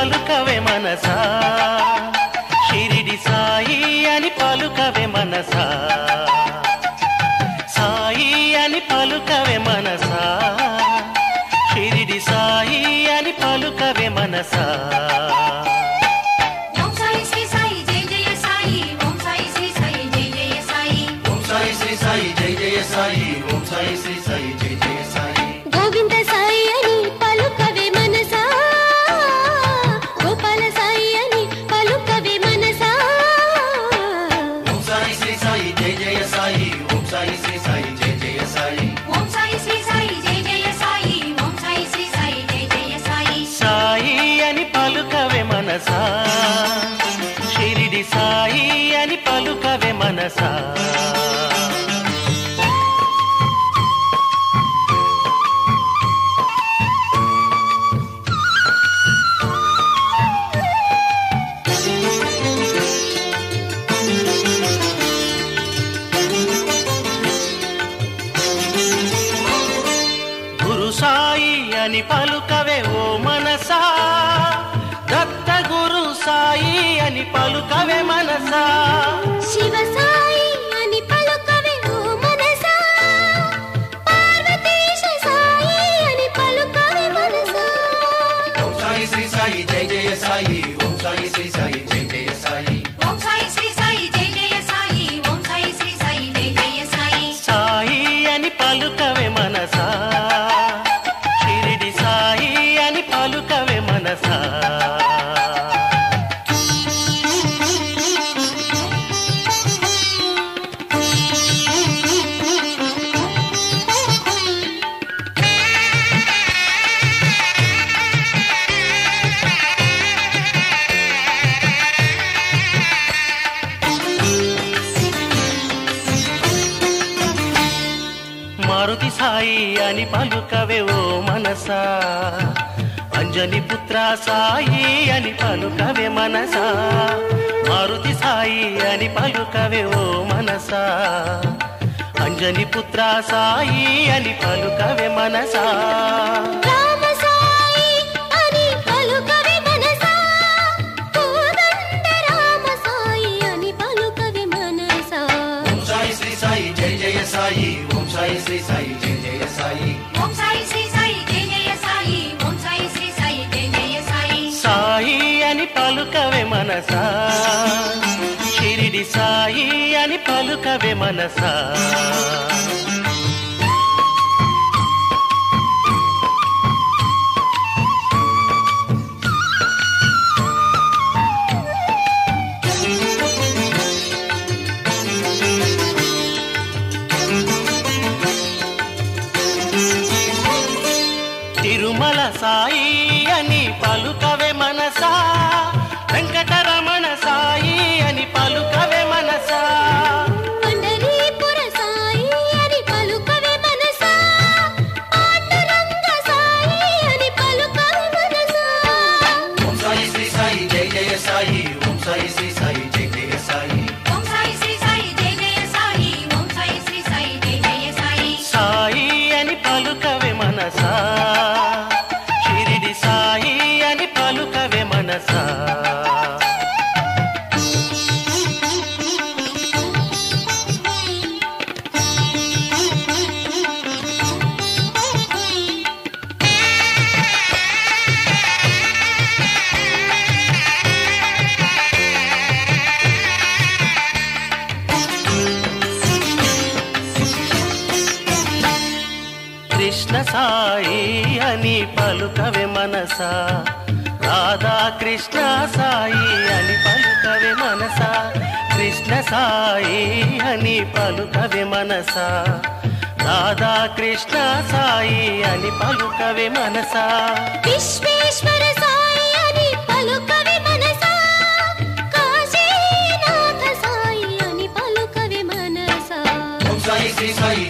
పలుకవే మనసా షిరిడి సాయి అని పలుకవే మనసా సాయి అని పలుకవే మనసా షిరిడి సాయి అని పలుకవే మనసా ఓం సాయి శ్రీ సాయి జై జయ సాయి ఓం సాయి శ్రీ సాయి జై జయ సాయి ఓం సాయి శ్రీ సాయి జై జయ సాయి ఓం సాయి శ్రీ సాయి జై జయ సాయి గోవింద సాయి అని పలుకవే మనసా గోపాల సాయి అని పలుకవే మనసా ఓం సాయి శ్రీ సాయి జై జయ సాయి ఓం సాయి శ్రీ సాయి జై జయ సాయి ఓం సాయి శ్రీ సాయి జై జయ సాయి ఓం సాయి శ్రీ సాయి జై జయ సాయి సాయి అని పలుకవే మనసా షిరిడి సాయి అని పలుకవే మనసా గురు సాయి అని పలుకవే ఓ మనసా దత్త గురు సాయి అని పలుకవే మనసా శివ సాయి అని పలుకవే ఓ మనసా పార్వతీశ సాయి అని పలుకవే మనసా ఓం సాయి శ్రీ సాయి జై జయ సాయి ఓం సాయి శ్రీ సాయి జై జయ సాయి ఓం సాయి శ్రీ సాయి జై జయ సాయి ఓం సాయి శ్రీ సాయి జై జయ సాయి సాయి అని పలుకవే మనసా షిరిడి సాయి అని పలుకవే మనసా మారుతి సాయి అని పలుకవే ఓ మనసా అంజని పుత్ర సాయి అని పలుకవే మనసా మారుతి సాయి అని పలుకవే ఓ మనసా అంజని పుత్ర సాయి అని పలుకవే మనసా రామ సాయి అని పలుకవే మనసా కోదండ రామ సాయి అని పలుకవే మనసా ఓం సాయి శ్రీ సాయి జై జయ సాయి ఓం సాయి శ్రీ సాయి జై జయ సాయి ఓం సాయి శ్రీ సాయి జై జయ సాయి ఓం సాయి శ్రీ సాయి జై జయ సాయి సాయి అని పలుకవే మనసా షిరిడి సాయి అని పలుకవే మనసా తిరుమల సాయి అని పలుకవే మనసా వెంకటరమణ సాయి అని పలుకవే మనసా పండరీపుర సాయి అని పలుకవే మనసా పాండురంగ సాయి అని పలుకవే మనసా ఓం సాయి శ్రీ సాయి జై జయ సాయి ఓం సాయి శ్రీ సాయి జై జయ సాయి ఓం సాయి శ్రీ సాయి జై జయ సాయి ఓం సాయి శ్రీ సాయి జై జయ సాయి సాయి అని పలుకవే మనసా షిరిడి సాయి అని పలుకవే మనసా కృష్ణ సాయి అని పలుకవే మనసా రాధా కృష్ణ సాయి అని పలుకవే మనసా కృష్ణ సాయి అని పలుకవే మనసా రాధా కృష్ణ సాయి అని పలుకవే మనసా విశ్వేశ్వర సాయి అని పలుకవే మనసా కాశీనాథ సాయి అని పలుకవే మనసా ఓం సాయి శ్రీ సాయి